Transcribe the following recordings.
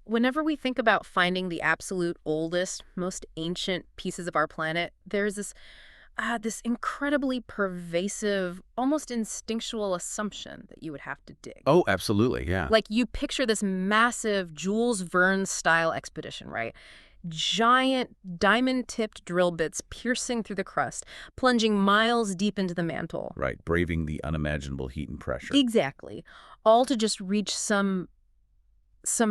Whenever we think about finding the absolute oldest, most ancient pieces of our planet, there's this incredibly pervasive, almost instinctual assumption that you would have to dig. Oh, absolutely, yeah. Like you picture this massive Jules Verne-style expedition, right? Giant diamond-tipped drill bits piercing through the crust, plunging miles deep into the mantle. Right, braving the unimaginable heat and pressure. Exactly. All to just reach some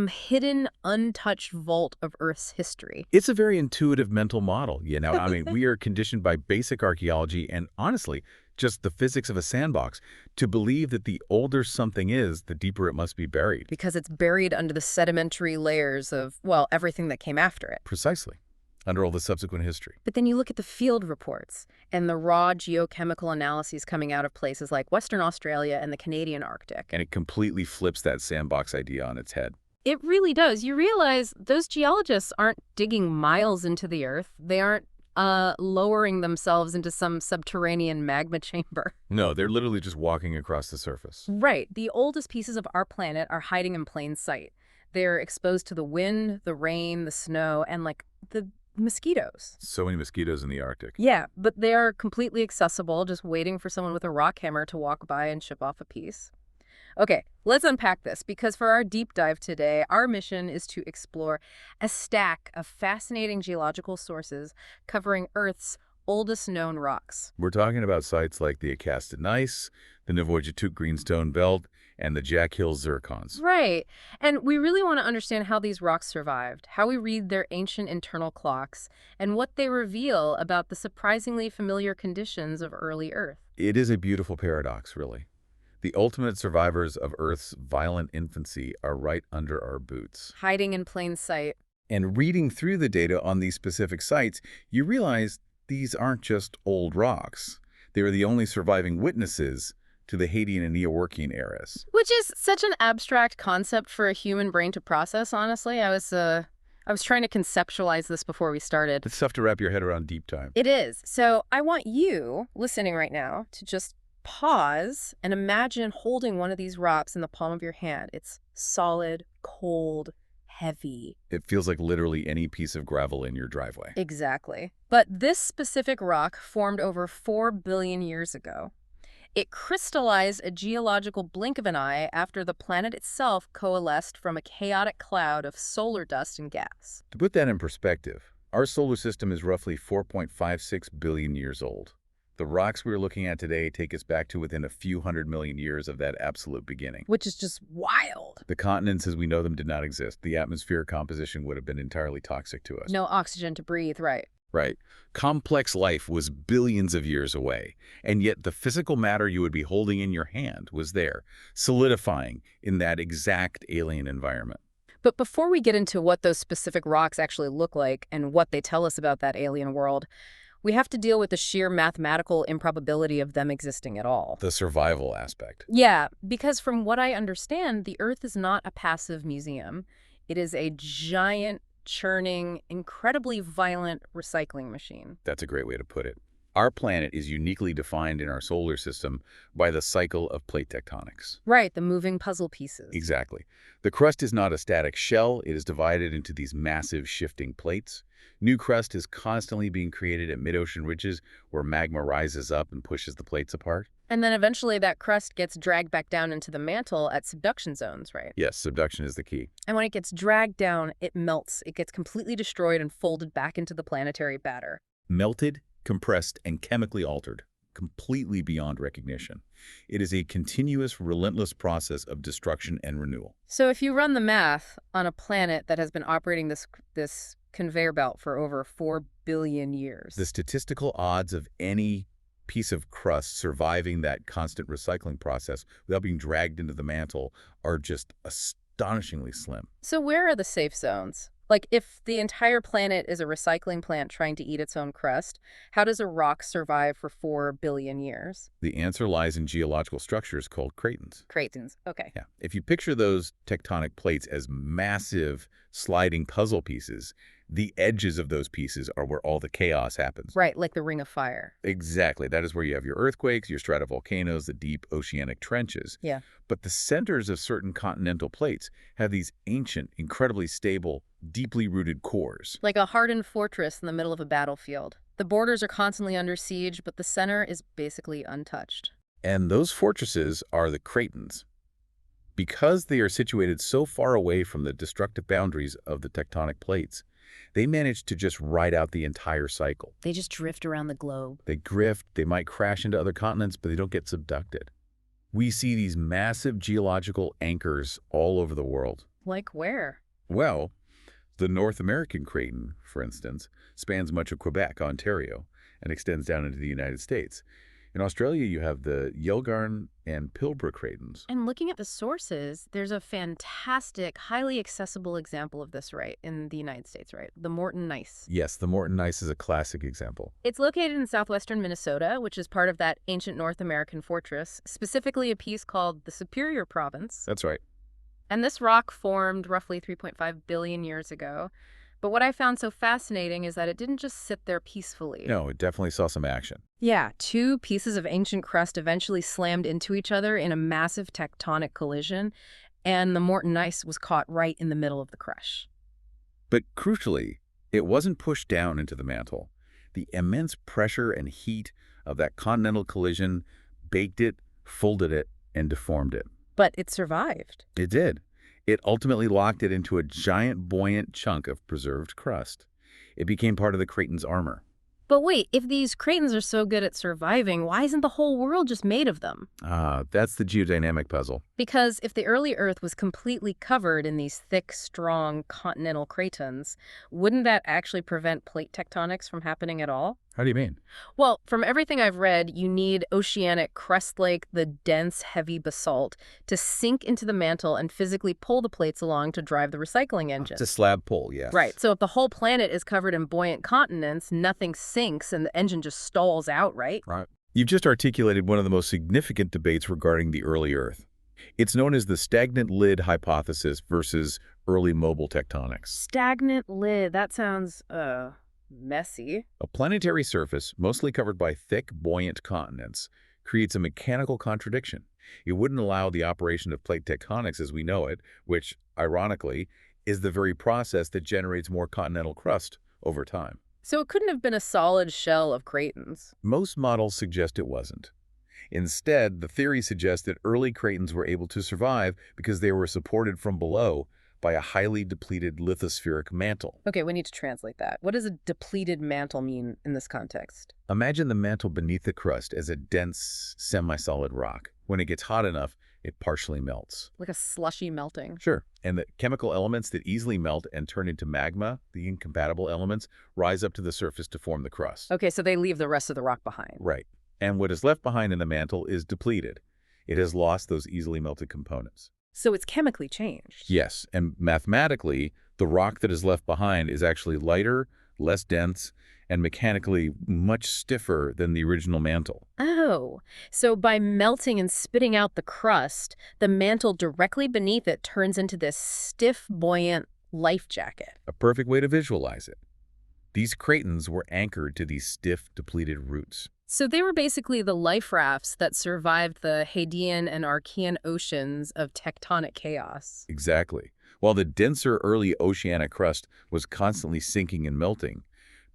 hidden, untouched vault of Earth's history. It's a very intuitive mental model, you know. I mean, we are conditioned by basic archaeology and, honestly, just the physics of a sandbox to believe that the older something is, the deeper it must be buried. Because it's buried under the sedimentary layers of, well, everything that came after it. Precisely. Under all the subsequent history. But then you look at the field reports and the raw geochemical analyses coming out of places like Western Australia and the Canadian Arctic. And it completely flips that sandbox idea on its head. It really does. You realize those geologists aren't digging miles into the Earth. They aren't lowering themselves into some subterranean magma chamber. No, they're literally just walking across the surface. Right. The oldest pieces of our planet are hiding in plain sight. They're exposed to the wind, the rain, the snow, and the mosquitoes. So many mosquitoes in the Arctic. Yeah, but they are completely accessible, just waiting for someone with a rock hammer to walk by and chip off a piece. Okay, let's unpack this, because for our deep dive today, our mission is to explore a stack of fascinating geological sources covering Earth's oldest known rocks. We're talking about sites like the Acasta Gneiss, the Nuvvuagittuq Greenstone Belt, and the Jack Hill Zircons. Right. And we really want to understand how these rocks survived, how we read their ancient internal clocks, and what they reveal about the surprisingly familiar conditions of early Earth. It is a beautiful paradox, really. The ultimate survivors of Earth's violent infancy are right under our boots. Hiding in plain sight. And reading through the data on these specific sites, you realize these aren't just old rocks. They are the only surviving witnesses to the Hadean and Neoworkian eras. Which is such an abstract concept for a human brain to process, honestly. I was trying to conceptualize this before we started. It's tough to wrap your head around deep time. It is. So I want you, listening right now, to just pause and imagine holding one of these rocks in the palm of your hand. It's solid, cold, heavy. It feels like literally any piece of gravel in your driveway. Exactly. But this specific rock formed over 4 billion years ago. It crystallized a geological blink of an eye after the planet itself coalesced from a chaotic cloud of solar dust and gas. To put that in perspective, our solar system is roughly 4.56 billion years old. The rocks we're looking at today take us back to within a few 100 million years of that absolute beginning. Which is just wild. The continents as we know them did not exist. The atmospheric composition would have been entirely toxic to us. No oxygen to breathe, right? Right. Complex life was billions of years away, and yet the physical matter you would be holding in your hand was there, solidifying in that exact alien environment. But before we get into what those specific rocks actually look like and what they tell us about that alien world, we have to deal with the sheer mathematical improbability of them existing at all. The survival aspect. Yeah, because from what I understand, the Earth is not a passive museum. It is a giant, churning, incredibly violent recycling machine. That's a great way to put it. Our planet is uniquely defined in our solar system by the cycle of plate tectonics. Right, the moving puzzle pieces. Exactly. The crust is not a static shell. It is divided into these massive shifting plates. New crust is constantly being created at mid-ocean ridges where magma rises up and pushes the plates apart. And then eventually that crust gets dragged back down into the mantle at subduction zones, right? Yes, subduction is the key. And when it gets dragged down, it melts. It gets completely destroyed and folded back into the planetary batter. Melted, compressed, and chemically altered, completely beyond recognition. It is a continuous, relentless process of destruction and renewal. So if you run the math on a planet that has been operating this conveyor belt for over 4 billion years. The statistical odds of any piece of crust surviving that constant recycling process without being dragged into the mantle are just astonishingly slim. So where are the safe zones? Like, if the entire planet is a recycling plant trying to eat its own crust, how does a rock survive for 4 billion years? The answer lies in geological structures called cratons. Cratons, okay. Yeah. If you picture those tectonic plates as massive sliding puzzle pieces, The edges of those pieces are where all the chaos happens. Right, like the Ring of Fire. Exactly. That is where you have your earthquakes, your stratovolcanoes, the deep oceanic trenches. Yeah. But the centers of certain continental plates have these ancient, incredibly stable, deeply rooted cores. Like a hardened fortress in the middle of a battlefield. The borders are constantly under siege, but the center is basically untouched. And those fortresses are the cratons. Because they are situated so far away from the destructive boundaries of the tectonic plates, they manage to just ride out the entire cycle. They just drift around the globe. They drift, they might crash into other continents, but they don't get subducted. We see these massive geological anchors all over the world. Like where? Well, the North American craton, for instance, spans much of Quebec, Ontario, and extends down into the United States. In Australia, you have the Yilgarn and Pilbara cratons. And looking at the sources, there's a fantastic, highly accessible example of this, right, in the United States, right? The Morton Gneiss. Yes, the Morton Gneiss is a classic example. It's located in southwestern Minnesota, which is part of that ancient North American fortress, specifically a piece called the Superior Province. That's right. And this rock formed roughly 3.5 billion years ago. But what I found so fascinating is that it didn't just sit there peacefully. No, it definitely saw some action. Yeah, two pieces of ancient crust eventually slammed into each other in a massive tectonic collision, and the Morton Gneiss was caught right in the middle of the crush. But crucially, it wasn't pushed down into the mantle. The immense pressure and heat of that continental collision baked it, folded it, and deformed it. But it survived. It did. It ultimately locked it into a giant, buoyant chunk of preserved crust. It became part of the craton's armor. But wait, if these cratons are so good at surviving, why isn't the whole world just made of them? That's the geodynamic puzzle. Because if the early Earth was completely covered in these thick, strong continental cratons, wouldn't that actually prevent plate tectonics from happening at all? How do you mean? Well, from everything I've read, you need oceanic crust like the dense, heavy basalt to sink into the mantle and physically pull the plates along to drive the recycling engine. It's a slab pull, yes. Right. So if the whole planet is covered in buoyant continents, nothing sinks and the engine just stalls out, right? Right. You've just articulated one of the most significant debates regarding the early Earth. It's known as the stagnant lid hypothesis versus early mobile tectonics. Stagnant lid. That sounds, messy. A planetary surface, mostly covered by thick, buoyant continents, creates a mechanical contradiction. It wouldn't allow the operation of plate tectonics as we know it, which, ironically, is the very process that generates more continental crust over time. So it couldn't have been a solid shell of cratons. Most models suggest it wasn't. Instead, the theory suggests that early cratons were able to survive because they were supported from below by a highly depleted lithospheric mantle. Okay, we need to translate that. What does a depleted mantle mean in this context? Imagine the mantle beneath the crust as a dense, semi-solid rock. When it gets hot enough, it partially melts. Like a slushy melting. Sure. And the chemical elements that easily melt and turn into magma, the incompatible elements, rise up to the surface to form the crust. Okay, so they leave the rest of the rock behind. Right. And what is left behind in the mantle is depleted. It has lost those easily melted components. So it's chemically changed. Yes, and mathematically, the rock that is left behind is actually lighter, less dense, and mechanically much stiffer than the original mantle. Oh, so by melting and spitting out the crust, the mantle directly beneath it turns into this stiff, buoyant life jacket. A perfect way to visualize it. These cratons were anchored to these stiff, depleted roots. So they were basically the life rafts that survived the Hadean and Archean oceans of tectonic chaos. Exactly. While the denser early oceanic crust was constantly sinking and melting,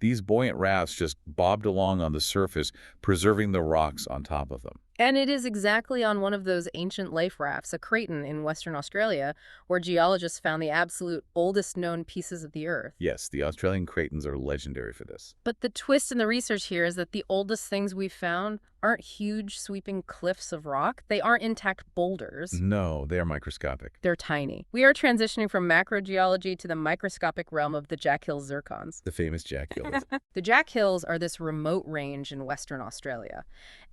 these buoyant rafts just bobbed along on the surface, preserving the rocks on top of them. And it is exactly on one of those ancient life rafts, a craton in Western Australia, where geologists found the absolute oldest known pieces of the Earth. Yes, the Australian cratons are legendary for this. But the twist in the research here is that the oldest things we've found aren't huge, sweeping cliffs of rock. They aren't intact boulders. No, they are microscopic. They're tiny. We are transitioning from macrogeology to the microscopic realm of the Jack Hills zircons. The famous Jack Hills. The Jack Hills are this remote range in Western Australia.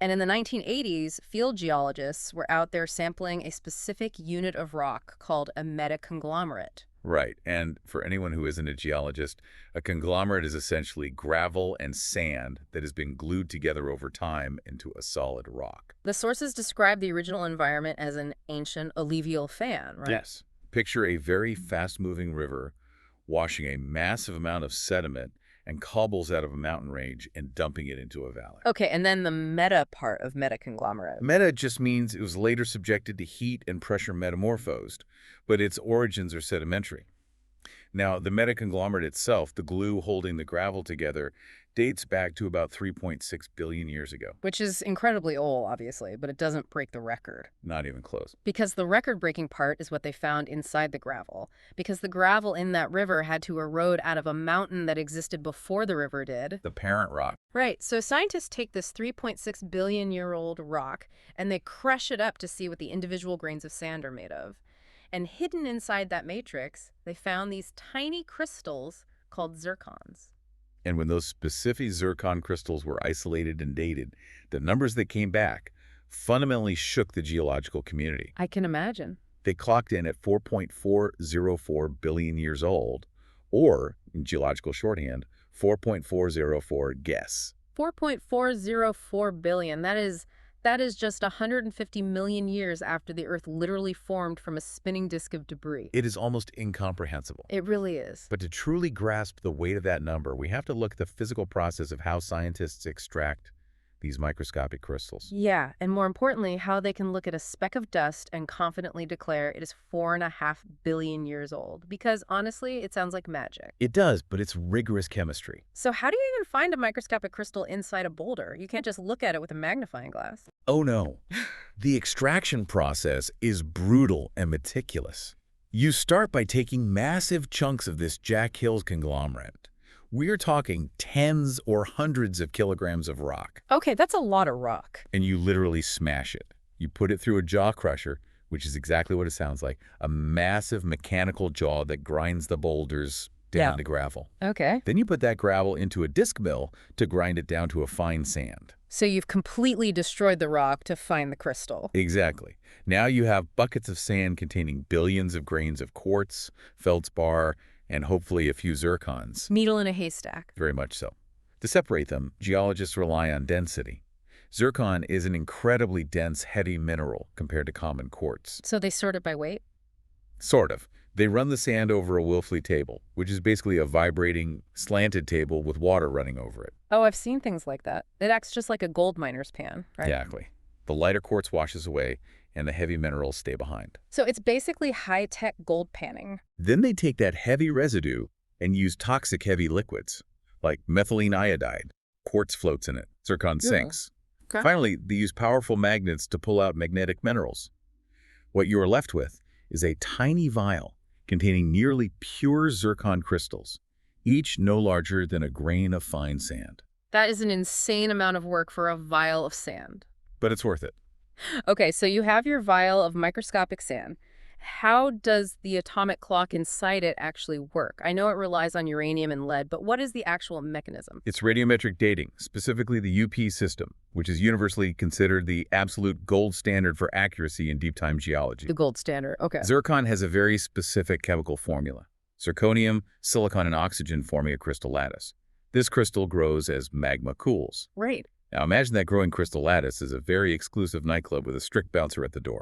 And in the 1980s, field geologists were out there sampling a specific unit of rock called a metaconglomerate. Right, and for anyone who isn't a geologist, a conglomerate is essentially gravel and sand that has been glued together over time into a solid rock. The sources describe the original environment as an ancient alluvial fan, right? Yes. Picture a very fast-moving river washing a massive amount of sediment and cobbles out of a mountain range and dumping it into a valley. Okay, and then the meta part of metaconglomerate. Meta just means it was later subjected to heat and pressure metamorphosed, but its origins are sedimentary. Now, the metaconglomerate itself, the glue holding the gravel together, dates back to about 3.6 billion years ago. Which is incredibly old, obviously, but it doesn't break the record. Not even close. Because the record-breaking part is what they found inside the gravel. Because the gravel in that river had to erode out of a mountain that existed before the river did. The parent rock. Right, so scientists take this 3.6 billion-year-old rock and they crush it up to see what the individual grains of sand are made of. And hidden inside that matrix, they found these tiny crystals called zircons. And when those specific zircon crystals were isolated and dated, the numbers that came back fundamentally shook the geological community. I can imagine. They clocked in at 4.404 billion years old, or, in geological shorthand, 4.404 guess. 4.404 billion. That is just 150 million years after the Earth literally formed from a spinning disk of debris. It is almost incomprehensible. It really is. But to truly grasp the weight of that number, we have to look at the physical process of how scientists extract these microscopic crystals. Yeah, and more importantly, how they can look at a speck of dust and confidently declare it is 4.5 billion years old. Because honestly, it sounds like magic. It does, but it's rigorous chemistry. So how do you even find a microscopic crystal inside a boulder? You can't just look at it with a magnifying glass. Oh no. The extraction process is brutal and meticulous. You start by taking massive chunks of this Jack Hills conglomerate. We're talking tens or hundreds of kilograms of rock. Okay, that's a lot of rock. And you literally smash it. You put it through a jaw crusher, which is exactly what it sounds like, a massive mechanical jaw that grinds the boulders down to gravel. Okay. Then you put that gravel into a disc mill to grind it down to a fine sand. So you've completely destroyed the rock to find the crystal. Exactly. Now you have buckets of sand containing billions of grains of quartz, feldspar, and hopefully a few zircons. Needle in a haystack. Very much so. To separate them, geologists rely on density. Zircon is an incredibly dense, heavy mineral compared to common quartz. So they sort it by weight? Sort of. They run the sand over a Wilfley table, which is basically a vibrating, slanted table with water running over it. Oh, I've seen things like that. It acts just like a gold miner's pan, right? Exactly. The lighter quartz washes away, and the heavy minerals stay behind. So it's basically high-tech gold panning. Then they take that heavy residue and use toxic heavy liquids, like methylene iodide. Quartz floats in it. Zircon sinks. Okay. Finally, they use powerful magnets to pull out magnetic minerals. What you are left with is a tiny vial containing nearly pure zircon crystals, each no larger than a grain of fine sand. That is an insane amount of work for a vial of sand. But it's worth it. Okay, so you have your vial of microscopic sand. How does the atomic clock inside it actually work? I know it relies on uranium and lead, but what is the actual mechanism? It's radiometric dating, specifically the UP system, which is universally considered the absolute gold standard for accuracy in deep-time geology. The gold standard, okay. Zircon has a very specific chemical formula. Zirconium, silicon, and oxygen forming a crystal lattice. This crystal grows as magma cools. Right. Now imagine that growing crystal lattice is a very exclusive nightclub with a strict bouncer at the door.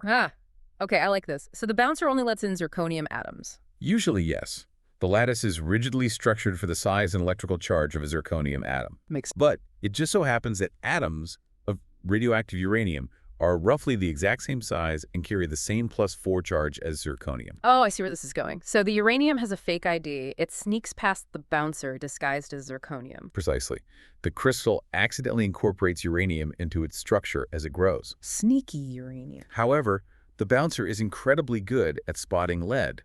Okay, I like this. So the bouncer only lets in zirconium atoms. Usually, yes. The lattice is rigidly structured for the size and electrical charge of a zirconium atom. But it just so happens that atoms of radioactive uranium are roughly the exact same size and carry the same +4 charge as zirconium. Oh, I see where this is going. So the uranium has a fake ID. It sneaks past the bouncer disguised as zirconium. Precisely. The crystal accidentally incorporates uranium into its structure as it grows. Sneaky uranium. However, the bouncer is incredibly good at spotting lead.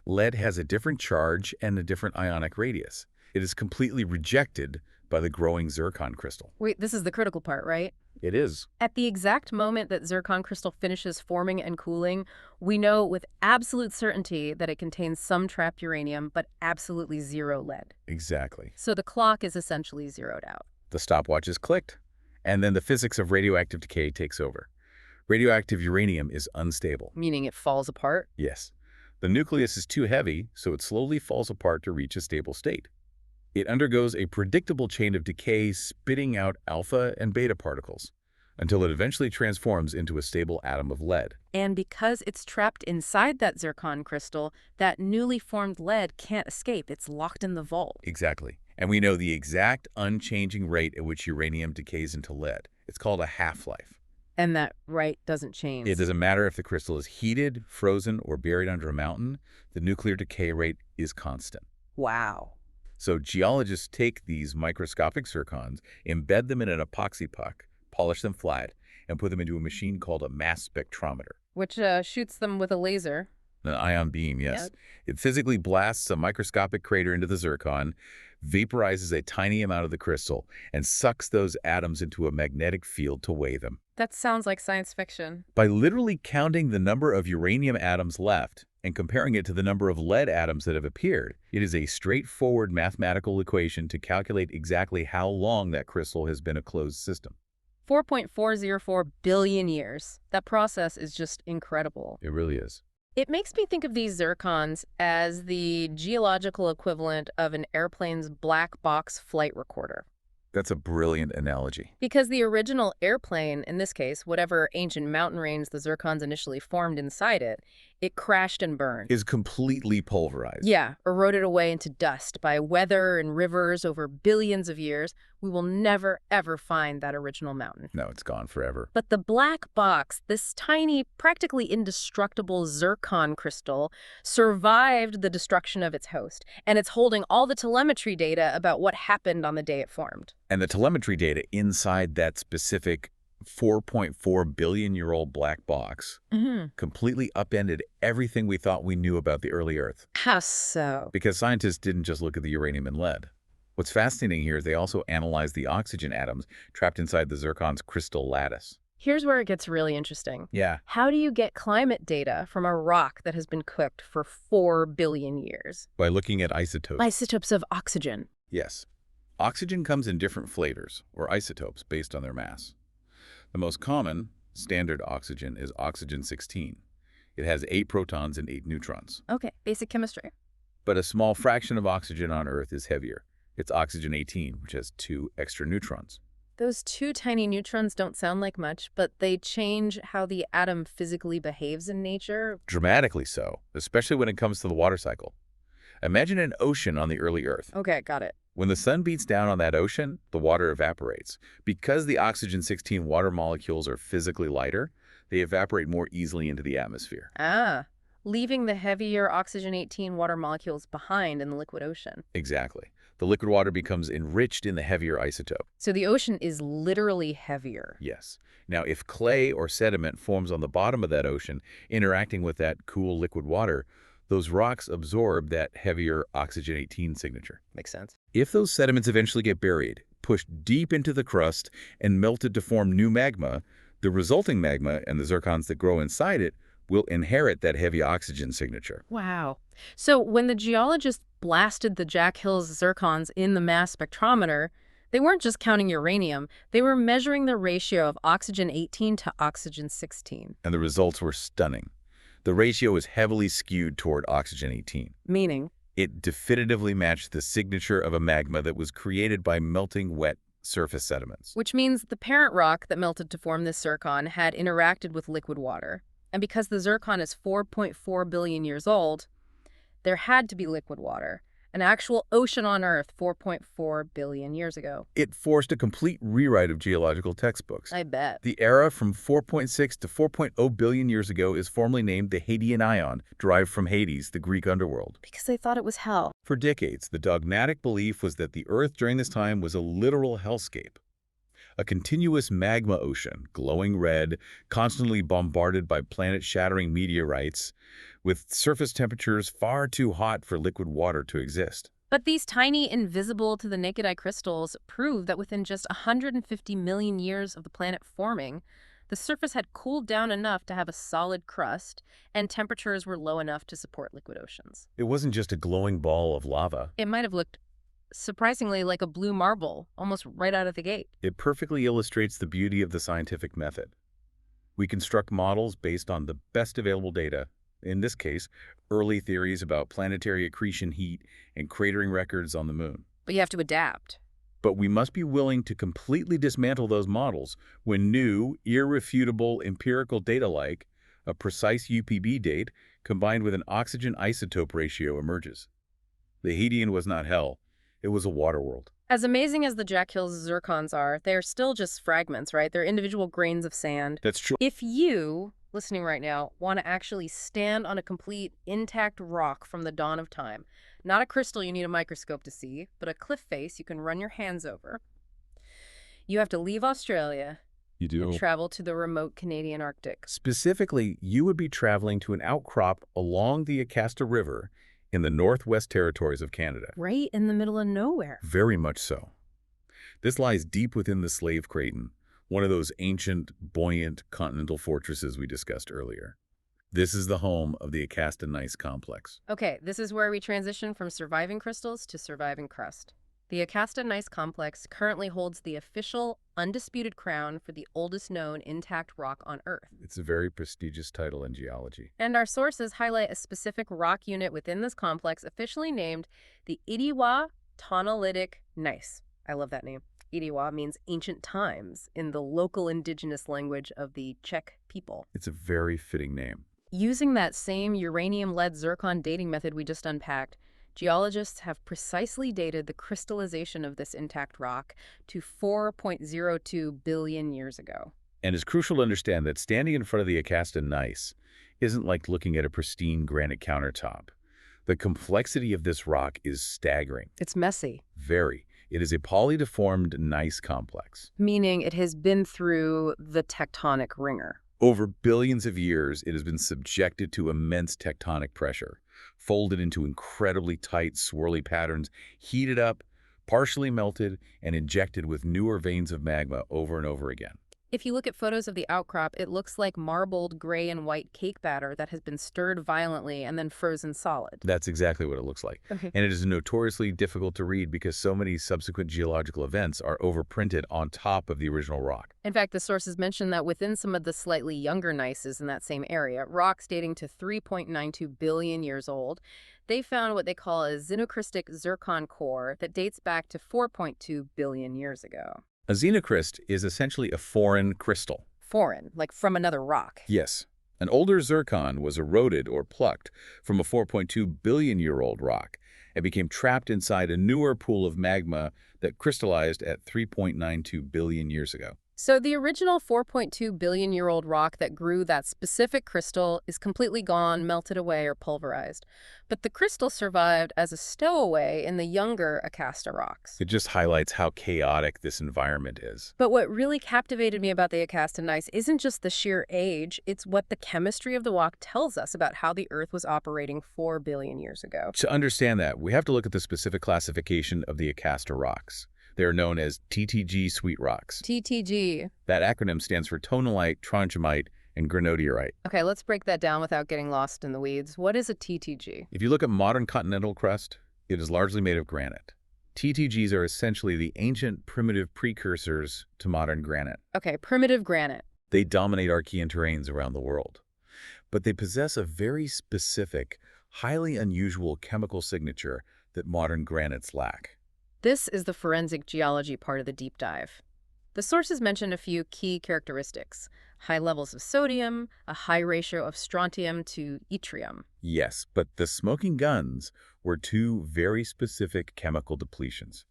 Lead has a different charge and a different ionic radius. It is completely rejected by the growing zircon crystal. Wait, this is the critical part, right? It is. At the exact moment that zircon crystal finishes forming and cooling, we know with absolute certainty that it contains some trapped uranium, but absolutely zero lead. Exactly. So the clock is essentially zeroed out. The stopwatch is clicked, and then the physics of radioactive decay takes over. Radioactive uranium is unstable. Meaning it falls apart? Yes. The nucleus is too heavy, so it slowly falls apart to reach a stable state. It undergoes a predictable chain of decay, spitting out alpha and beta particles. until it eventually transforms into a stable atom of lead. And because it's trapped inside that zircon crystal, that newly formed lead can't escape. It's locked in the vault. Exactly. And we know the exact unchanging rate at which uranium decays into lead. It's called a half-life. And that rate doesn't change. It doesn't matter if the crystal is heated, frozen, or buried under a mountain, the nuclear decay rate is constant. Wow. So geologists take these microscopic zircons, embed them in an epoxy puck, polish them flat, and put them into a machine called a mass spectrometer. Which shoots them with a laser. An ion beam, yes. Yep. It physically blasts a microscopic crater into the zircon, vaporizes a tiny amount of the crystal, and sucks those atoms into a magnetic field to weigh them. That sounds like science fiction. By literally counting the number of uranium atoms left and comparing it to the number of lead atoms that have appeared, it is a straightforward mathematical equation to calculate exactly how long that crystal has been a closed system. 4.404 billion years. That process is just incredible. It really is. It makes me think of these zircons as the geological equivalent of an airplane's black box flight recorder. That's a brilliant analogy. Because the original airplane, in this case, whatever ancient mountain range the zircons initially formed inside it, it crashed and burned. Is completely pulverized. Yeah, eroded away into dust by weather and rivers over billions of years. We will never, ever find that original mountain. No, it's gone forever. But the black box, this tiny, practically indestructible zircon crystal, survived the destruction of its host, and it's holding all the telemetry data about what happened on the day it formed. And the telemetry data inside that specific 4.4 billion-year-old black box completely upended everything we thought we knew about the early Earth. How so? Because scientists didn't just look at the uranium and lead. What's fascinating here is they also analyzed the oxygen atoms trapped inside the zircon's crystal lattice. Here's where it gets really interesting. Yeah. How do you get climate data from a rock that has been cooked for 4 billion years? By looking at isotopes. Isotopes of oxygen. Yes. Oxygen comes in different flavors, or isotopes, based on their mass. The most common, standard oxygen, is oxygen-16. It has 8 protons and 8 neutrons. Okay, basic chemistry. But a small fraction of oxygen on Earth is heavier. It's oxygen-18, which has 2 extra neutrons. Those 2 tiny neutrons don't sound like much, but they change how the atom physically behaves in nature. Dramatically so, especially when it comes to the water cycle. Imagine an ocean on the early Earth. Okay, got it. When the sun beats down on that ocean, the water evaporates. Because the oxygen-16 water molecules are physically lighter, they evaporate more easily into the atmosphere. Leaving the heavier oxygen-18 water molecules behind in the liquid ocean. Exactly. The liquid water becomes enriched in the heavier isotope. So the ocean is literally heavier. Yes. Now, if clay or sediment forms on the bottom of that ocean, interacting with that cool liquid water, those rocks absorb that heavier oxygen-18 signature. Makes sense. If those sediments eventually get buried, pushed deep into the crust, and melted to form new magma, the resulting magma and the zircons that grow inside it will inherit that heavy oxygen signature. Wow. So when the geologists blasted the Jack Hill's zircons in the mass spectrometer, they weren't just counting uranium, they were measuring the ratio of oxygen-18 to oxygen-16. And the results were stunning. The ratio is heavily skewed toward oxygen-18. Meaning? It definitively matched the signature of a magma that was created by melting wet surface sediments. Which means the parent rock that melted to form this zircon had interacted with liquid water. And because the zircon is 4.4 billion years old, there had to be liquid water. An actual ocean on Earth 4.4 billion years ago. It forced a complete rewrite of geological textbooks. I bet. The era from 4.6 to 4.0 billion years ago is formally named the Hadean Ion, derived from Hades, the Greek underworld. Because they thought it was hell. For decades, the dogmatic belief was that the Earth during this time was a literal hellscape. A continuous magma ocean, glowing red, constantly bombarded by planet-shattering meteorites, with surface temperatures far too hot for liquid water to exist. But these tiny, invisible to the naked eye crystals prove that within just 150 million years of the planet forming, the surface had cooled down enough to have a solid crust, and temperatures were low enough to support liquid oceans. It wasn't just a glowing ball of lava. It might have looked surprisingly like a blue marble, almost right out of the gate. It perfectly illustrates the beauty of the scientific method. We construct models based on the best available data, in this case, early theories about planetary accretion heat and cratering records on the moon. But you have to adapt. But we must be willing to completely dismantle those models when new, irrefutable empirical data like a precise UPB date combined with an oxygen isotope ratio emerges. The Hadean was not hell. It was a water world. As amazing as the Jack Hill's zircons are, they're still just fragments, right? They're individual grains of sand. That's true. If you, listening right now, want to actually stand on a complete intact rock from the dawn of time, not a crystal you need a microscope to see, but a cliff face you can run your hands over, you have to leave Australia You and do. travel to the remote Canadian Arctic. Specifically, you would be traveling to an outcrop along the Acasta River in the Northwest Territories of Canada. Right in the middle of nowhere. Very much so. This lies deep within the Slave Craton, one of those ancient, buoyant continental fortresses we discussed earlier. This is the home of the Acasta Gneiss complex. Okay, this is where we transition from surviving crystals to surviving crust. The Acasta Gneiss complex currently holds the official, undisputed crown for the oldest known intact rock on Earth. It's a very prestigious title in geology. And our sources highlight a specific rock unit within this complex officially named the Idiwa Tonalitic Gneiss. I love that name. Idiwa means ancient times in the local indigenous language of the Czech people. It's a very fitting name. Using that same uranium-lead zircon dating method we just unpacked, geologists have precisely dated the crystallization of this intact rock to 4.02 billion years ago. And it's crucial to understand that standing in front of the Acasta Gneiss isn't like looking at a pristine granite countertop. The complexity of this rock is staggering. It's messy. Very. It is a polydeformed gneiss complex. Meaning it has been through the tectonic ringer. Over billions of years, it has been subjected to immense tectonic pressure, folded into incredibly tight, swirly patterns, heated up, partially melted, and injected with newer veins of magma over and over again. If you look at photos of the outcrop, it looks like marbled gray and white cake batter that has been stirred violently and then frozen solid. That's exactly what it looks like. Okay. And it is notoriously difficult to read because so many subsequent geological events are overprinted on top of the original rock. In fact, the sources mention that within some of the slightly younger gneisses in that same area, rocks dating to 3.92 billion years old, they found what they call a xenocrystic zircon core that dates back to 4.2 billion years ago. A xenocryst is essentially a foreign crystal. Foreign, like from another rock. Yes. An older zircon was eroded or plucked from a 4.2 billion-year-old rock and became trapped inside a newer pool of magma that crystallized at 3.92 billion years ago. So the original 4.2 billion-year-old rock that grew that specific crystal is completely gone, melted away, or pulverized. But the crystal survived as a stowaway in the younger Acasta rocks. It just highlights how chaotic this environment is. But what really captivated me about the Acasta Gneiss isn't just the sheer age, it's what the chemistry of the rock tells us about how the Earth was operating 4 billion years ago. To understand that, we have to look at the specific classification of the Acasta rocks. They are known as TTG sweet rocks. TTG. That acronym stands for tonalite, trondhjemite, and granodiorite. Okay, let's break that down without getting lost in the weeds. What is a TTG? If you look at modern continental crust, it is largely made of granite. TTGs are essentially the ancient primitive precursors to modern granite. Okay, primitive granite. They dominate Archean terrains around the world. But they possess a very specific, highly unusual chemical signature that modern granites lack. This is the forensic geology part of the deep dive. The sources mention a few key characteristics: high levels of sodium, a high ratio of strontium to yttrium. Yes, but the smoking guns were two very specific chemical depletions.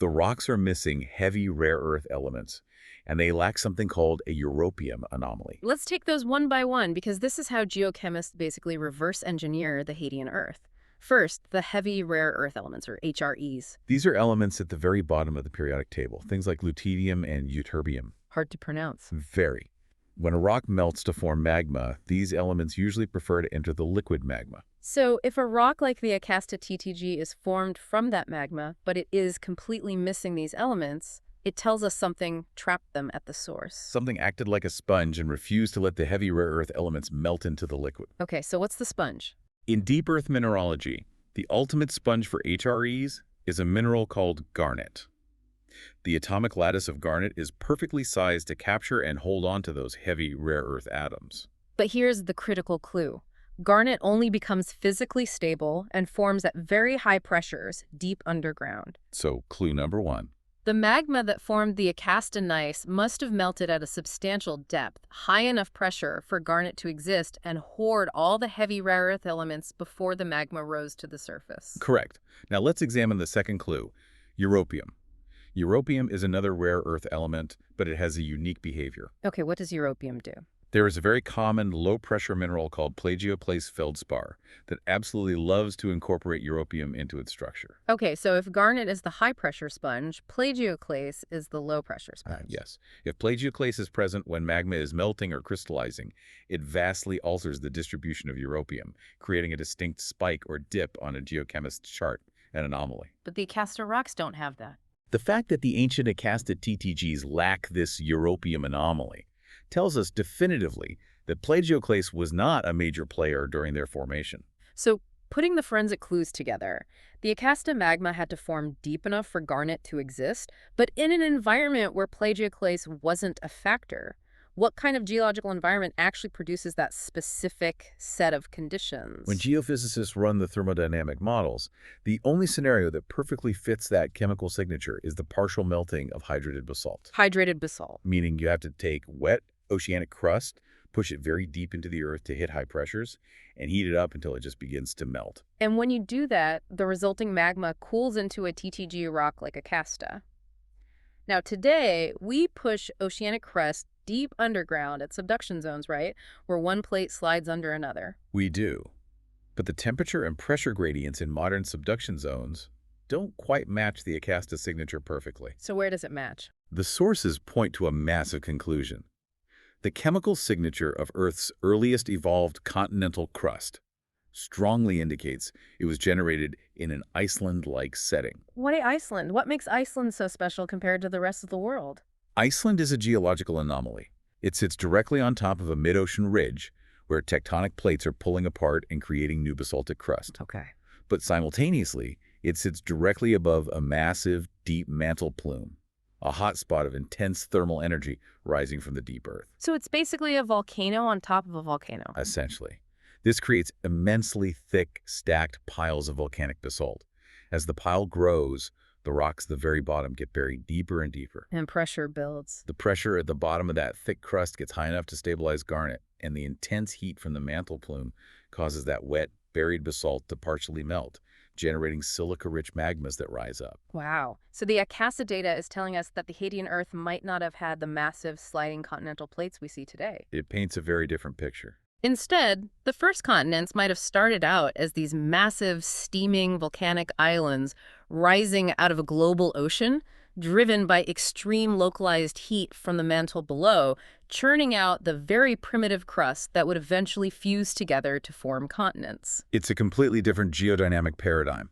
The rocks are missing heavy rare earth elements, and they lack something called a europium anomaly. Let's take those one by one, because this is how geochemists basically reverse engineer the Hadean Earth. First, the heavy rare earth elements, or HREs. These are elements at the very bottom of the periodic table, things like lutetium and ytterbium. Hard to pronounce. Very. When a rock melts to form magma, these elements usually prefer to enter the liquid magma. So if a rock like the Acasta TTG is formed from that magma, but it is completely missing these elements, it tells us something trapped them at the source. Something acted like a sponge and refused to let the heavy rare earth elements melt into the liquid. Okay, so what's the sponge? In deep earth mineralogy, the ultimate sponge for HREs is a mineral called garnet. The atomic lattice of garnet is perfectly sized to capture and hold on to those heavy rare earth atoms. But here's the critical clue. Garnet only becomes physically stable and forms at very high pressures deep underground. So clue number one. The magma that formed the Acasta Gneiss must have melted at a substantial depth, high enough pressure for garnet to exist and hoard all the heavy rare earth elements before the magma rose to the surface. Correct. Now let's examine the second clue, europium. Europium is another rare earth element, but it has a unique behavior. Okay, what does europium do? There is a very common low-pressure mineral called plagioclase feldspar that absolutely loves to incorporate europium into its structure. Okay, so if garnet is the high-pressure sponge, plagioclase is the low-pressure sponge. Yes. If plagioclase is present when magma is melting or crystallizing, it vastly alters the distribution of europium, creating a distinct spike or dip on a geochemist's chart, an anomaly. But the Acasta rocks don't have that. The fact that the ancient Acasta TTGs lack this europium anomaly tells us definitively that plagioclase was not a major player during their formation. So, putting the forensic clues together, the Acasta magma had to form deep enough for garnet to exist, but in an environment where plagioclase wasn't a factor. What kind of geological environment actually produces that specific set of conditions? When geophysicists run the thermodynamic models, the only scenario that perfectly fits that chemical signature is the partial melting of hydrated basalt. Hydrated basalt. Meaning you have to take wet oceanic crust, push it very deep into the earth to hit high pressures, and heat it up until it just begins to melt. And when you do that, the resulting magma cools into a TTG rock like Acasta. Now, today, we push oceanic crust deep underground at subduction zones, right? Where one plate slides under another. We do. But the temperature and pressure gradients in modern subduction zones don't quite match the Acasta signature perfectly. So where does it match? The sources point to a massive conclusion. The chemical signature of Earth's earliest evolved continental crust strongly indicates it was generated in an Iceland-like setting. Why Iceland? What makes Iceland so special compared to the rest of the world? Iceland is a geological anomaly. It sits directly on top of a mid-ocean ridge where tectonic plates are pulling apart and creating new basaltic crust. Okay. But simultaneously, it sits directly above a massive, deep mantle plume, a hot spot of intense thermal energy rising from the deep earth. So it's basically a volcano on top of a volcano. Essentially. This creates immensely thick, stacked piles of volcanic basalt. As the pile grows, the rocks at the very bottom get buried deeper and deeper. And pressure builds. The pressure at the bottom of that thick crust gets high enough to stabilize garnet, and the intense heat from the mantle plume causes that wet, buried basalt to partially melt, generating silica-rich magmas that rise up. Wow. So the Acasta data is telling us that the Hadean Earth might not have had the massive sliding continental plates we see today. It paints a very different picture. Instead, the first continents might have started out as these massive, steaming volcanic islands rising out of a global ocean, driven by extreme localized heat from the mantle below, churning out the very primitive crust that would eventually fuse together to form continents. It's a completely different geodynamic paradigm.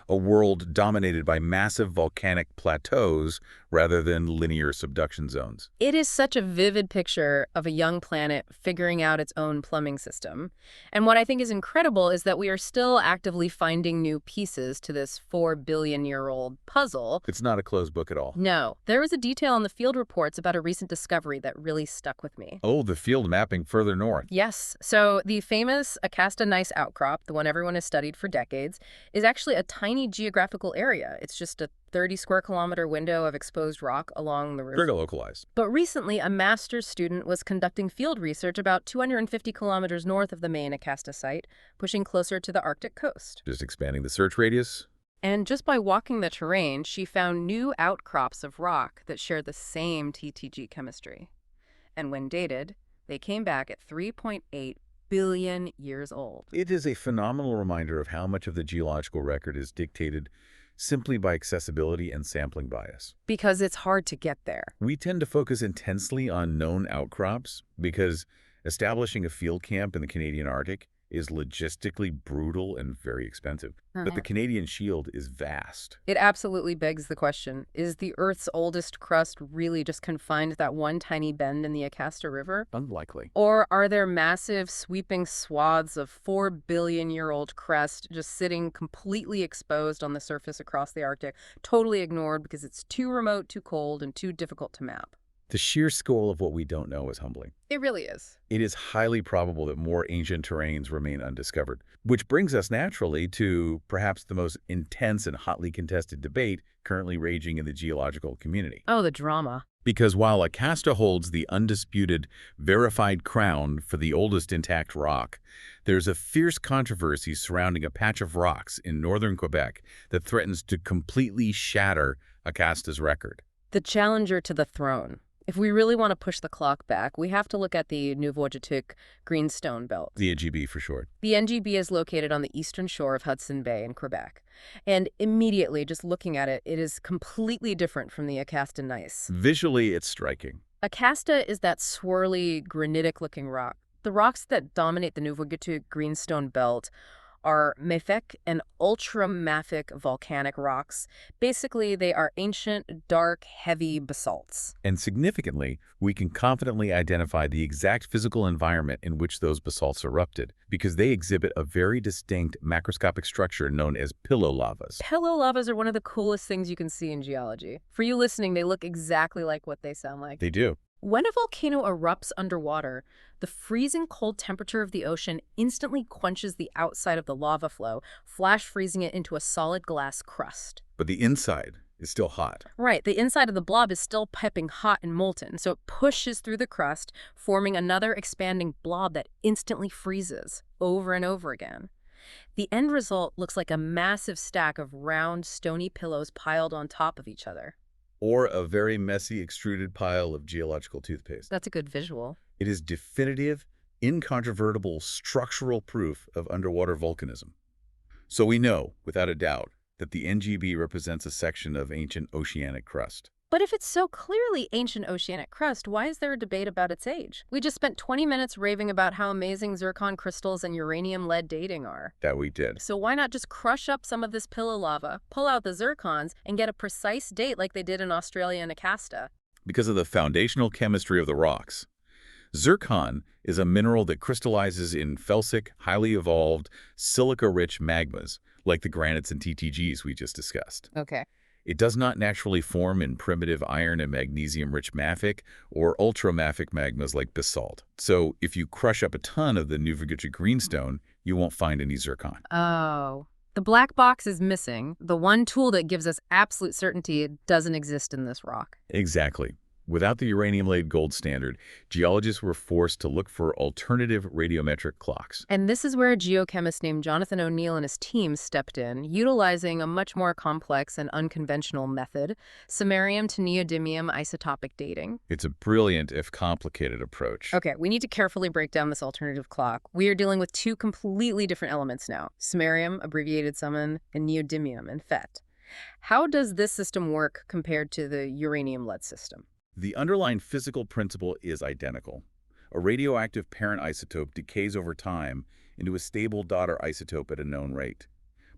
A world dominated by massive volcanic plateaus rather than linear subduction zones. It is such a vivid picture of a young planet figuring out its own plumbing system. And what I think is incredible is that we are still actively finding new pieces to this 4-billion-year-old puzzle. It's not a closed book at all. No, there was a detail in the field reports about a recent discovery that really stuck with me. Oh, the field mapping further north. Yes, so the famous Acasta Gneiss outcrop, the one everyone has studied for decades, is actually a tiny geographical area. It's just a 30-square-kilometer window of exposed rock along the river. Very localized. But recently, a master's student was conducting field research about 250 kilometers north of the main Acasta site, pushing closer to the Arctic coast. Just expanding the search radius. And just by walking the terrain, she found new outcrops of rock that shared the same TTG chemistry. And when dated, they came back at 3.8 billion years old. It is a phenomenal reminder of how much of the geological record is dictated simply by accessibility and sampling bias. Because it's hard to get there. We tend to focus intensely on known outcrops because establishing a field camp in the Canadian Arctic is logistically brutal and very expensive. But the Canadian Shield is vast. It absolutely begs the question, is the Earth's oldest crust really just confined to that one tiny bend in the Acasta River? Unlikely. Or are there massive, sweeping swaths of 4-billion-year-old crust just sitting completely exposed on the surface across the Arctic, totally ignored because it's too remote, too cold, and too difficult to map? The sheer scale of what we don't know is humbling. It really is. It is highly probable that more ancient terrains remain undiscovered, which brings us naturally to perhaps the most intense and hotly contested debate currently raging in the geological community. Oh, the drama. Because while Acasta holds the undisputed, verified crown for the oldest intact rock, there's a fierce controversy surrounding a patch of rocks in northern Quebec that threatens to completely shatter Acasta's record. The challenger to the throne. If we really want to push the clock back, we have to look at the Nuvvuagittuq Greenstone Belt. The NGB for short. The NGB is located on the eastern shore of Hudson Bay in Quebec. And immediately, just looking at it, it is completely different from the Acasta Gneiss. Visually, it's striking. Acasta is that swirly, granitic-looking rock. The rocks that dominate the Nuvvuagittuq Greenstone Belt are mafic and ultramafic volcanic rocks. Basically, they are ancient, dark, heavy basalts. And significantly, we can confidently identify the exact physical environment in which those basalts erupted, because they exhibit a very distinct macroscopic structure known as pillow lavas. Pillow lavas are one of the coolest things you can see in geology. For you listening, they look exactly like what they sound like. They do. When a volcano erupts underwater, the freezing cold temperature of the ocean instantly quenches the outside of the lava flow, flash freezing it into a solid glass crust. But the inside is still hot. Right, the inside of the blob is still piping hot and molten, so it pushes through the crust, forming another expanding blob that instantly freezes over and over again. The end result looks like a massive stack of round, stony pillows piled on top of each other. Or a very messy extruded pile of geological toothpaste. That's a good visual. It is definitive, incontrovertible structural proof of underwater volcanism. So we know, without a doubt, that the NGB represents a section of ancient oceanic crust. But if it's so clearly ancient oceanic crust, why is there a debate about its age? We just spent 20 minutes raving about how amazing zircon crystals and uranium-lead dating are. That we did. So why not just crush up some of this pillow lava, pull out the zircons, and get a precise date like they did in Australia and Acasta? Because of the foundational chemistry of the rocks. Zircon is a mineral that crystallizes in felsic, highly evolved, silica-rich magmas, like the granites and TTGs we just discussed. Okay. It does not naturally form in primitive iron and magnesium-rich mafic or ultramafic magmas like basalt. So if you crush up a ton of the Nuvvuagittuq greenstone, you won't find any zircon. Oh. The black box is missing. The one tool that gives us absolute certainty it doesn't exist in this rock. Exactly. Without the uranium-lead gold standard, geologists were forced to look for alternative radiometric clocks. And this is where a geochemist named Jonathan O'Neill and his team stepped in, utilizing a much more complex and unconventional method, samarium to neodymium isotopic dating. It's a brilliant, if complicated, approach. Okay, we need to carefully break down this alternative clock. We are dealing with two completely different elements now, samarium, abbreviated summon, and neodymium, and FET. How does this system work compared to the uranium-lead system? The underlying physical principle is identical. A radioactive parent isotope decays over time into a stable daughter isotope at a known rate.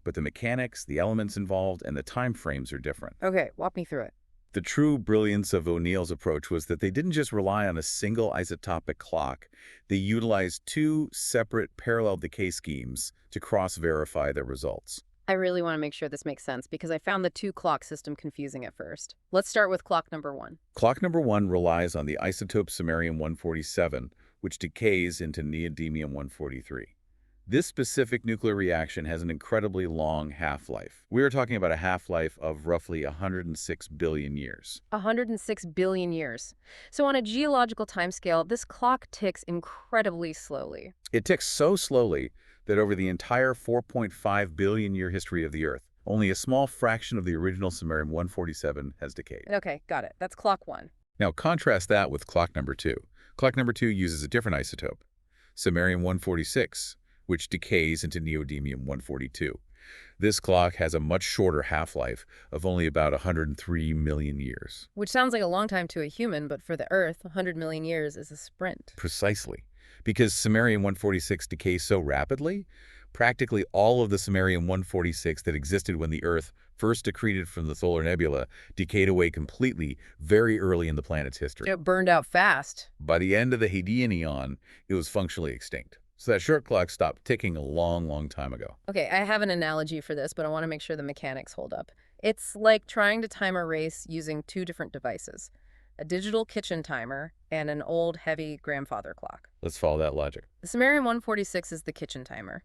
But the mechanics, the elements involved, and the time frames are different. Okay, walk me through it. The true brilliance of O'Neill's approach was that they didn't just rely on a single isotopic clock. They utilized two separate parallel decay schemes to cross-verify their results. I really want to make sure this makes sense because I found the two-clock system confusing at first. Let's start with clock number 1. Clock number 1 relies on the isotope samarium-147, which decays into neodymium-143. This specific nuclear reaction has an incredibly long half-life. We are talking about a half-life of roughly 106 billion years. 106 billion years. So on a geological timescale, this clock ticks incredibly slowly. It ticks so slowly that over the entire 4.5 billion year history of the Earth, only a small fraction of the original samarium-147 has decayed. Okay, got it. That's clock 1. Now contrast that with clock number 2. Clock number 2 uses a different isotope, samarium-146, which decays into neodymium-142. This clock has a much shorter half-life of only about 103 million years. Which sounds like a long time to a human, but for the Earth, 100 million years is a sprint. Precisely. Because samarium-146 decays so rapidly, practically all of the samarium-146 that existed when the Earth first accreted from the solar nebula decayed away completely very early in the planet's history. It burned out fast. By the end of the Hadean eon, it was functionally extinct. So that short clock stopped ticking a long, long time ago. Okay, I have an analogy for this, but I want to make sure the mechanics hold up. It's like trying to time a race using two different devices. a digital kitchen timer, and an old, heavy grandfather clock. Let's follow that logic. The Samarium-146 is the kitchen timer.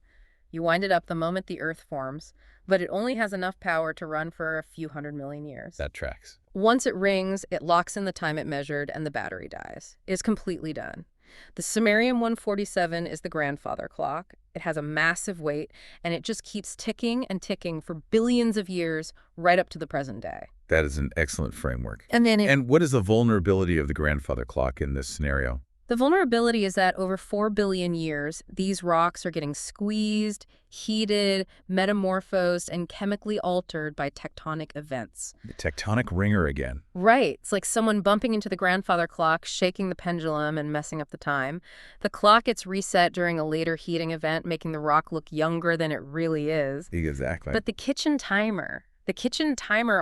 You wind it up the moment the Earth forms, but it only has enough power to run for a few 100 million years. That tracks. Once it rings, it locks in the time it measured, and the battery dies. It's completely done. The Samarium-147 is the grandfather clock. It has a massive weight, and it just keeps ticking and ticking for billions of years right up to the present day. That is an excellent framework. And what is the vulnerability of the grandfather clock in this scenario? the vulnerability is that over 4 billion years, these rocks are getting squeezed, heated, metamorphosed, and chemically altered by tectonic events. The tectonic ringer again. Right. It's like someone bumping into the grandfather clock, shaking the pendulum, and messing up the time. The clock gets reset during a later heating event, making the rock look younger than it really is. Exactly. But the kitchen timer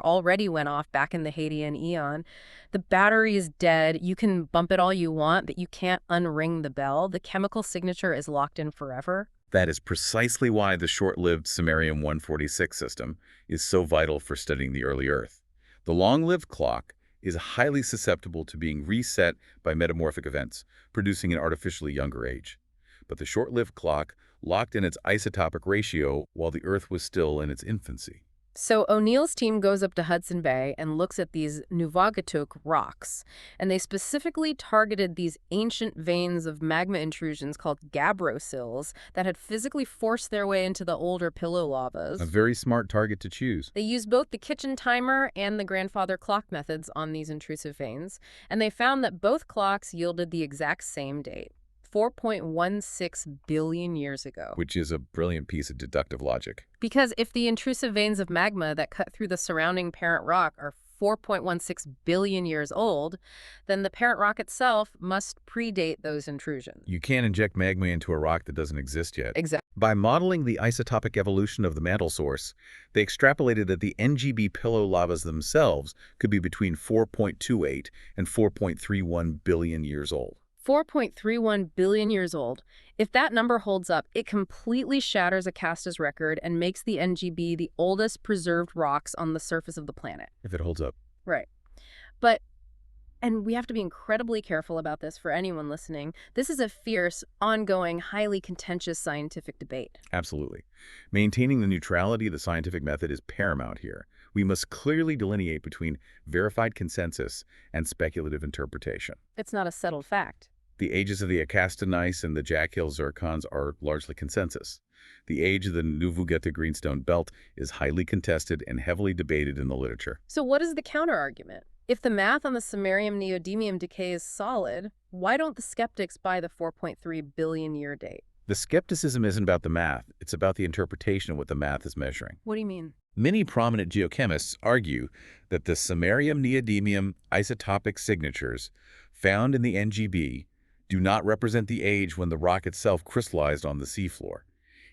already went off back in the Hadean eon. The battery is dead. You can bump it all you want, but you can't unring the bell. The chemical signature is locked in forever. That is precisely why the short-lived Samarium-146 system is so vital for studying the early Earth. The long-lived clock is highly susceptible to being reset by metamorphic events, producing an artificially younger age. But the short-lived clock locked in its isotopic ratio while the Earth was still in its infancy. So O'Neill's team goes up to Hudson Bay and looks at these Nuvvuagittuq rocks, and they specifically targeted these ancient veins of magma intrusions called gabbro-sills that had physically forced their way into the older pillow lavas. A very smart target to choose. They used both the kitchen timer and the grandfather clock methods on these intrusive veins, and they found that both clocks yielded the exact same date. 4.16 billion years ago. Which is a brilliant piece of deductive logic. Because if the intrusive veins of magma that cut through the surrounding parent rock are 4.16 billion years old, then the parent rock itself must predate those intrusions. You can't inject magma into a rock that doesn't exist yet. Exactly. By modeling the isotopic evolution of the mantle source, they extrapolated that the NGB pillow lavas themselves could be between 4.28 and 4.31 billion years old. 4.31 billion years old. If that number holds up, it completely shatters Acasta's record and makes the NGB the oldest preserved rocks on the surface of the planet. If it holds up. Right. And we have to be incredibly careful about this for anyone listening. This is a fierce, ongoing, highly contentious scientific debate. Absolutely. Maintaining the neutrality of the scientific method is paramount here. We must clearly delineate between verified consensus and speculative interpretation. It's not a settled fact. The ages of the Acasta Gneiss and the Jack Hill Zircons are largely consensus. The age of the Nuvvuagittuq Greenstone Belt is highly contested and heavily debated in the literature. So what is the counterargument? If the math on the samarium-neodymium decay is solid, why don't the skeptics buy the 4.3 billion year date? The skepticism isn't about the math, it's about the interpretation of what the math is measuring. What do you mean? Many prominent geochemists argue that the samarium-neodymium isotopic signatures found in the NGB do not represent the age when the rock itself crystallized on the seafloor.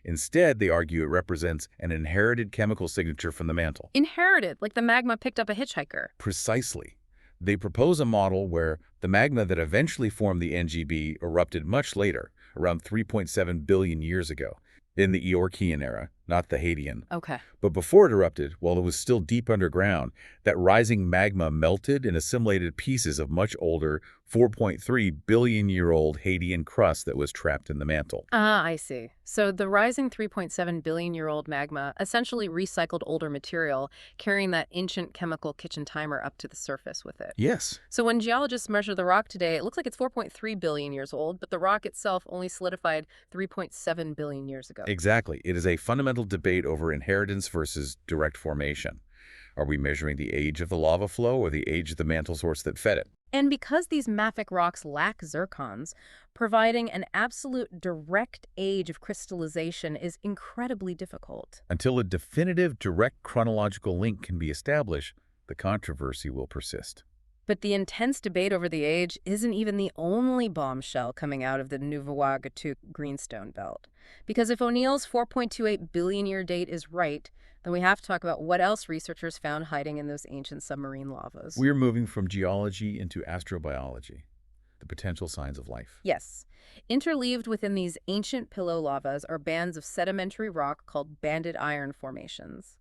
Instead, they argue it represents an inherited chemical signature from the mantle. Inherited, like the magma picked up a hitchhiker. Precisely. They propose a model where the magma that eventually formed the NGB erupted much later, around 3.7 billion years ago, in the Eoarchean era, not the Hadean. Okay. But before it erupted, while it was still deep underground, that rising magma melted and assimilated pieces of much older 4.3 billion-year-old Hadean crust that was trapped in the mantle. Ah, I see. So the rising 3.7 billion-year-old magma essentially recycled older material, carrying that ancient chemical kitchen timer up to the surface with it. Yes. So when geologists measure the rock today, it looks like it's 4.3 billion years old, but the rock itself only solidified 3.7 billion years ago. Exactly. It is a fundamental debate over inheritance versus direct formation. Are we measuring the age of the lava flow or the age of the mantle source that fed it? And because these mafic rocks lack zircons, providing an absolute direct age of crystallization is incredibly difficult. Until a definitive direct chronological link can be established, the controversy will persist. But the intense debate over the age isn't even the only bombshell coming out of the Nuvvuagittuq Greenstone Belt. Because if O'Neill's 4.28 billion year date is right, then we have to talk about what else researchers found hiding in those ancient submarine lavas. We're moving from geology into astrobiology, the potential signs of life. Yes. Interleaved within these ancient pillow lavas are bands of sedimentary rock called banded iron formations.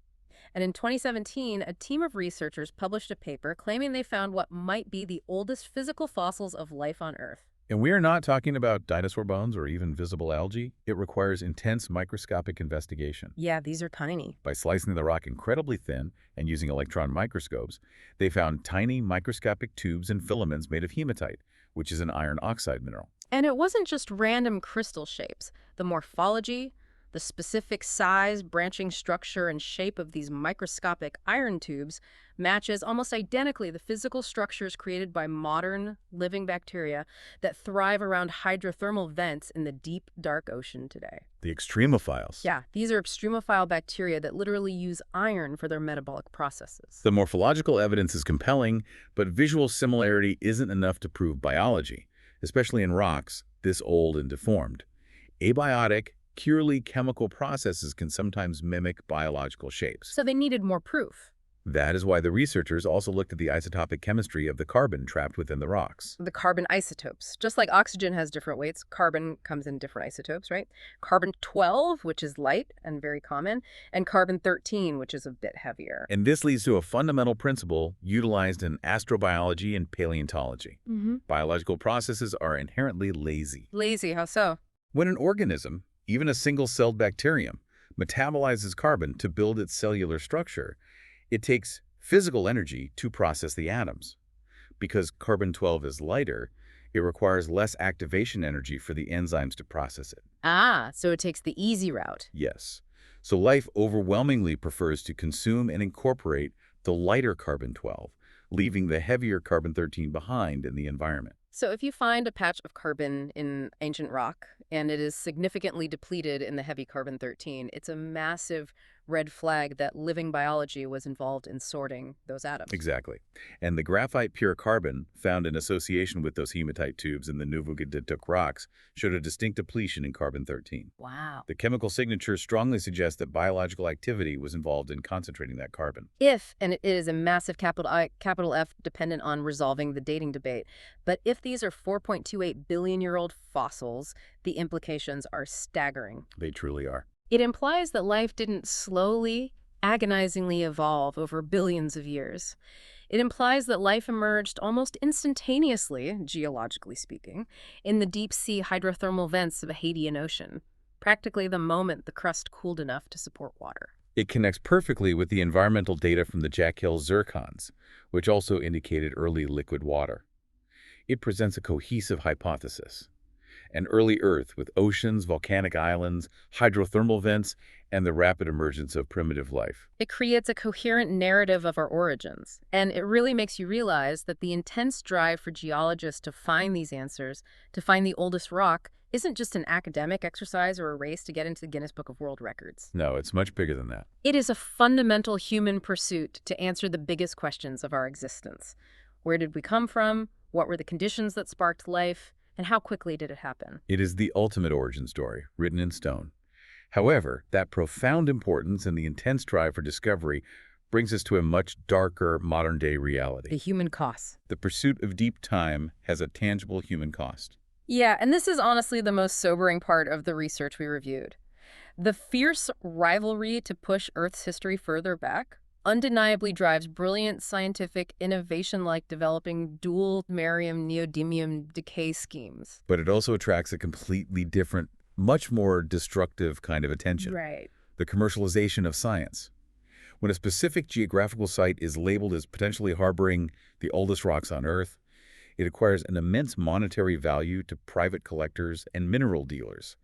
And in 2017, a team of researchers published a paper claiming they found what might be the oldest physical fossils of life on Earth. And we are not talking about dinosaur bones or even visible algae. It requires intense microscopic investigation. Yeah, these are tiny. By slicing the rock incredibly thin and using electron microscopes, they found tiny microscopic tubes and filaments made of hematite, which is an iron oxide mineral. And it wasn't just random crystal shapes. The morphology, the specific size, branching structure, and shape of these microscopic iron tubes matches almost identically the physical structures created by modern living bacteria that thrive around hydrothermal vents in the deep, dark ocean today. The extremophiles. Yeah, these are extremophile bacteria that literally use iron for their metabolic processes. The morphological evidence is compelling, but visual similarity isn't enough to prove biology, especially in rocks this old and deformed. Abiotic, purely chemical processes can sometimes mimic biological shapes. So they needed more proof. That is why the researchers also looked at the isotopic chemistry of the carbon trapped within the rocks. The carbon isotopes. Just like oxygen has different weights, carbon comes in different isotopes, right? Carbon-12, which is light and very common, and carbon-13, which is a bit heavier. And this leads to a fundamental principle utilized in astrobiology and paleontology. Biological processes are inherently lazy. Lazy, how so? When an organism, even a single-celled bacterium, metabolizes carbon to build its cellular structure, it takes physical energy to process the atoms. Because carbon-12 is lighter, it requires less activation energy for the enzymes to process it. Ah, so it takes the easy route. Yes. So life overwhelmingly prefers to consume and incorporate the lighter carbon-12, leaving the heavier carbon-13 behind in the environment. So if you find a patch of carbon in ancient rock and it is significantly depleted in the heavy carbon-13, it's a massive red flag that living biology was involved in sorting those atoms. Exactly. And the graphite pure carbon found in association with those hematite tubes in the Nuvvuagittuq rocks showed a distinct depletion in carbon-13. Wow. The chemical signature strongly suggests that biological activity was involved in concentrating that carbon. And it is a massive capital F dependent on resolving the dating debate, but if these are 4.28 billion-year-old fossils, the implications are staggering. They truly are. It implies that life didn't slowly, agonizingly evolve over billions of years. It implies that life emerged almost instantaneously, geologically speaking, in the deep-sea hydrothermal vents of a Haitian ocean, practically the moment the crust cooled enough to support water. It connects perfectly with the environmental data from the Jack Hill zircons, which also indicated early liquid water. It presents a cohesive hypothesis. An early Earth with oceans, volcanic islands, hydrothermal vents, and the rapid emergence of primitive life. It creates a coherent narrative of our origins, and it really makes you realize that the intense drive for geologists to find these answers, to find the oldest rock, isn't just an academic exercise or a race to get into the Guinness Book of World Records. No, it's much bigger than that. It is a fundamental human pursuit to answer the biggest questions of our existence. Where did we come from? What were the conditions that sparked life? And how quickly did it happen? It is the ultimate origin story, written in stone. However, that profound importance and the intense drive for discovery brings us to a much darker modern-day reality. The human cost. The pursuit of deep time has a tangible human cost. Yeah, and this is honestly the most sobering part of the research we reviewed. The fierce rivalry to push Earth's history further back undeniably drives brilliant scientific innovation like developing dual barium-neodymium decay schemes. But it also attracts a completely different, much more destructive kind of attention. Right. The commercialization of science. When a specific geographical site is labeled as potentially harboring the oldest rocks on Earth, it acquires an immense monetary value to private collectors and mineral dealers.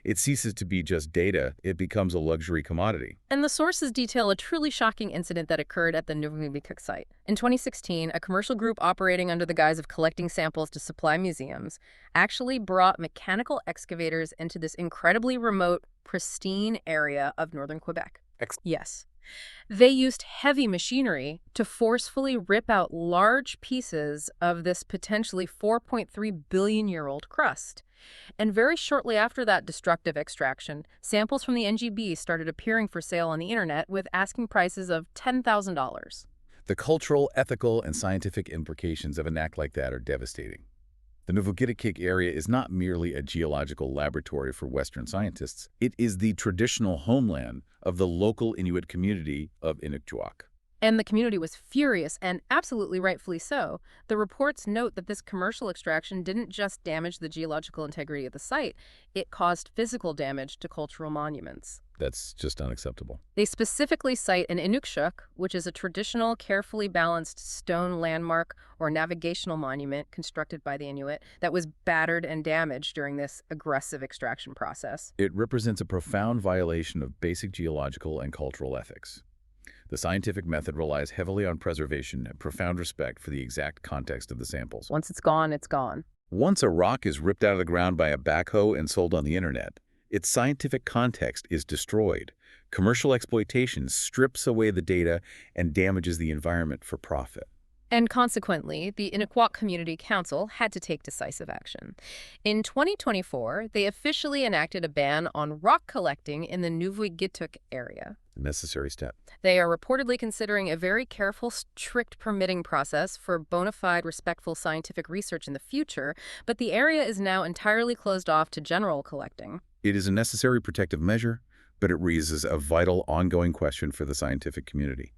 It ceases to be just data, it becomes a luxury commodity. And the sources detail a truly shocking incident that occurred at the Nuvvuagittuq site. In 2016, a commercial group operating under the guise of collecting samples to supply museums actually brought mechanical excavators into this incredibly remote, pristine area of northern Quebec. Yes. They used heavy machinery to forcefully rip out large pieces of this potentially 4.3 billion-year-old crust. And very shortly after that destructive extraction, samples from the NGB started appearing for sale on the internet with asking prices of $10,000. The cultural, ethical, and scientific implications of an act like that are devastating. The Nuvvuagittuq area is not merely a geological laboratory for Western scientists. It is the traditional homeland of the local Inuit community of Nuvvuagittuq. And the community was furious, and absolutely rightfully so. The reports note that this commercial extraction didn't just damage the geological integrity of the site, it caused physical damage to cultural monuments. That's just unacceptable. They specifically cite an Inukshuk, which is a traditional, carefully balanced stone landmark or navigational monument constructed by the Inuit that was battered and damaged during this aggressive extraction process. It represents a profound violation of basic geological and cultural ethics. The scientific method relies heavily on preservation and profound respect for the exact context of the samples. Once it's gone, it's gone. Once a rock is ripped out of the ground by a backhoe and sold on the internet, its scientific context is destroyed. Commercial exploitation strips away the data and damages the environment for profit. And consequently, the Inuktitut Community Council had to take decisive action. In 2024, they officially enacted a ban on rock collecting in the Nuvvuagittuq area. A necessary step. They are reportedly considering a very careful, strict permitting process for bona fide, respectful scientific research in the future, but the area is now entirely closed off to general collecting. It is a necessary protective measure, but it raises a vital, ongoing question for the scientific community.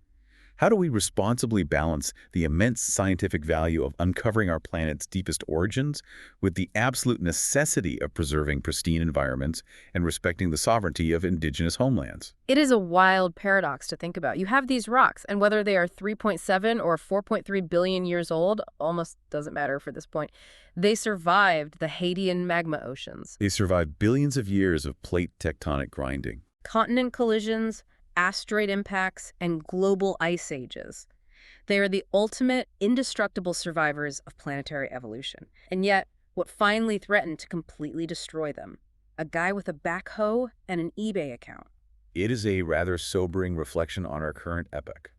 How do we responsibly balance the immense scientific value of uncovering our planet's deepest origins with the absolute necessity of preserving pristine environments and respecting the sovereignty of indigenous homelands? It is a wild paradox to think about. You have these rocks, and whether they are 3.7 or 4.3 billion years old almost doesn't matter for this point. They survived the Hadean magma oceans. They survived billions of years of plate tectonic grinding. Continent collisions, asteroid impacts, and global ice ages. They are the ultimate, indestructible survivors of planetary evolution. And yet, what finally threatened to completely destroy them? A guy with a backhoe and an eBay account. It is a rather sobering reflection on our current epoch.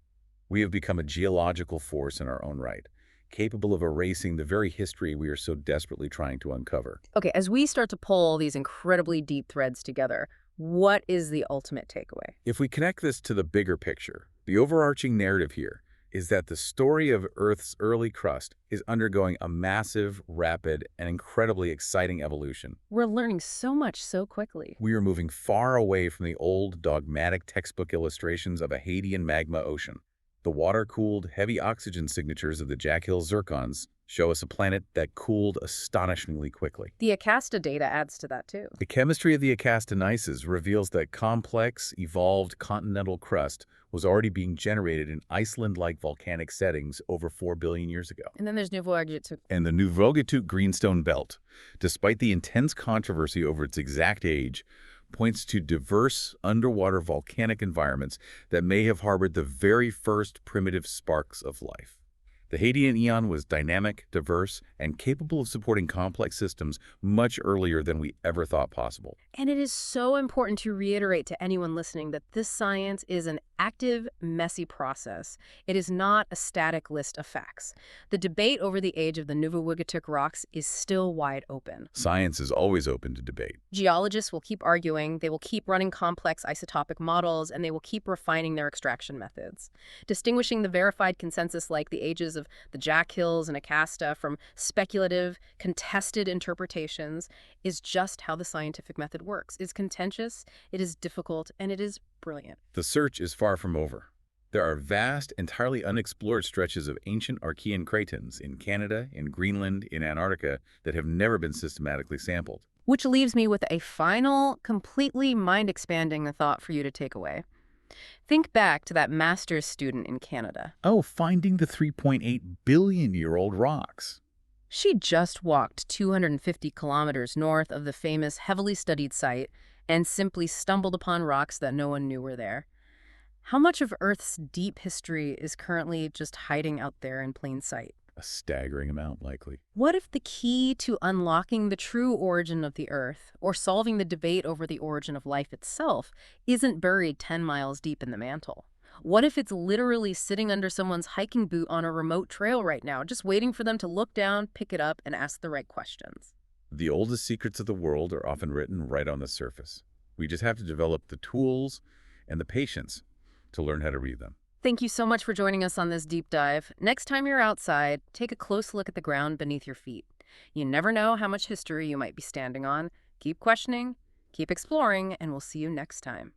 We have become a geological force in our own right, capable of erasing the very history we are so desperately trying to uncover. Okay, as we start to pull these incredibly deep threads together, what is the ultimate takeaway? If we connect this to the bigger picture, the overarching narrative here is that the story of Earth's early crust is undergoing a massive, rapid, and incredibly exciting evolution. We're learning so much so quickly. We are moving far away from the old, dogmatic textbook illustrations of a Hadean magma ocean. The water-cooled, heavy oxygen signatures of the Jack Hill zircons show us a planet that cooled astonishingly quickly. The Acasta data adds to that, too. The chemistry of the Acasta Gneisses reveals that complex, evolved continental crust was already being generated in Iceland-like volcanic settings over 4 billion years ago. And then there's Nuvvuagittuq. And the Nuvvuagittuq Greenstone Belt, despite the intense controversy over its exact age, points to diverse underwater volcanic environments that may have harbored the very first primitive sparks of life. The Hadean eon was dynamic, diverse, and capable of supporting complex systems much earlier than we ever thought possible. And it is so important to reiterate to anyone listening that this science is an active, messy process. It is not a static list of facts. The debate over the age of the Nuvvuagittuq rocks is still wide open. Science is always open to debate. Geologists will keep arguing, they will keep running complex isotopic models, and they will keep refining their extraction methods. Distinguishing the verified consensus like the ages of the Jack Hills and Acasta from speculative, contested interpretations is just how the scientific method works. It's contentious, it is difficult, and it is brilliant. The search is far from over. There are vast, entirely unexplored stretches of ancient Archean cratons in Canada, in Greenland, in Antarctica that have never been systematically sampled. Which leaves me with a final, completely mind-expanding thought for you to take away. Think back to that master's student in Canada. Oh, finding the 3.8 billion-year-old rocks. She just walked 250 kilometers north of the famous, heavily studied site and simply stumbled upon rocks that no one knew were there. How much of Earth's deep history is currently just hiding out there in plain sight? A staggering amount, likely. What if the key to unlocking the true origin of the Earth, or solving the debate over the origin of life itself, isn't buried 10 miles deep in the mantle? What if it's literally sitting under someone's hiking boot on a remote trail right now, just waiting for them to look down, pick it up, and ask the right questions? The oldest secrets of the world are often written right on the surface. We just have to develop the tools and the patience to learn how to read them. Thank you so much for joining us on this deep dive. Next time you're outside, take a close look at the ground beneath your feet. You never know how much history you might be standing on. Keep questioning, keep exploring, and we'll see you next time.